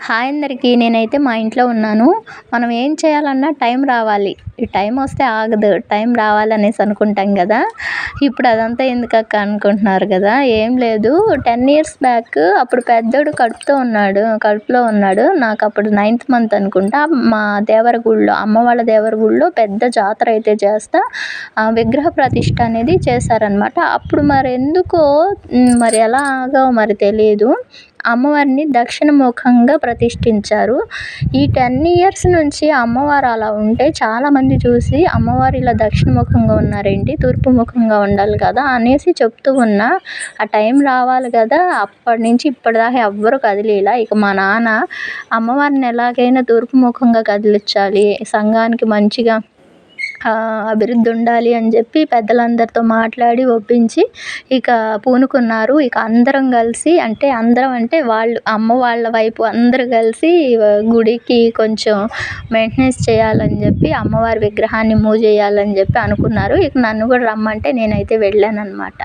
Hi అందరికీ. నేనైతే మా ఇంట్లో ఉన్నాను. మనం ఏం చేయాలన్నా టైం రావాలి. ఈ టైం వస్తే ఆగదు. టైం రావాలనేసి అనుకుంటాం గదా! ఇప్పుడు అదంతా ఎందుకక్క అనుకుంటున్నారు గదా! ఏం లేదు, 10 ఇయర్స్ బ్యాక్ అప్పుడు పెద్దోడు కడుపులో ఉన్నాడు. నాకప్పుడు 9th మంత్ అనుకుంటా. మా దేవర గుడిలో, అమ్మ వాళ్ళ దేవర గుడిలో పెద్ద జాతర అయితే చేస్తా విగ్రహ ప్రతిష్ఠ అనేది చేశారనమాట. అప్పుడు మరెందుకో మరి ఎలాగో మరి తెలీదు, అమ్మవారిని దక్షిణముఖంగా ప్రతిష్ఠించారు. ఈ 10 ఇయర్స్ నుంచి అమ్మవారు అలా ఉంటే చాలామంది చూసి, అమ్మవారు ఇలా దక్షిణముఖంగా ఉన్నారేంటి, తూర్పు ముఖంగా ఉండాలి కదా అనేసి చెప్తూ ఉన్నా. ఆ టైం రావాలి కదా, అప్పటి నుంచి ఇప్పటిదాకా ఎవ్వరు కదిలేలా. ఇక మా నాన్న అమ్మవారిని ఎలాగైనా తూర్పు ముఖంగా కదిలించాలి, సంఘానికి మంచిగా అభివృద్ధి ఉండాలి అని చెప్పి పెద్దలందరితో మాట్లాడి ఒప్పించి ఇక పూనుకున్నారు. ఇక అందరం కలిసి, అందరం అంటే వాళ్ళు అమ్మ వాళ్ళ వైపు అందరూ కలిసి గుడికి కొంచెం మెయింటెనెన్స్ చేయాలని చెప్పి, అమ్మవారి విగ్రహాన్ని మూవ్ చేయాలని చెప్పి అనుకున్నారు. ఇక నన్ను కూడా రమ్మంటే నేనైతే వెళ్ళానన్నమాట.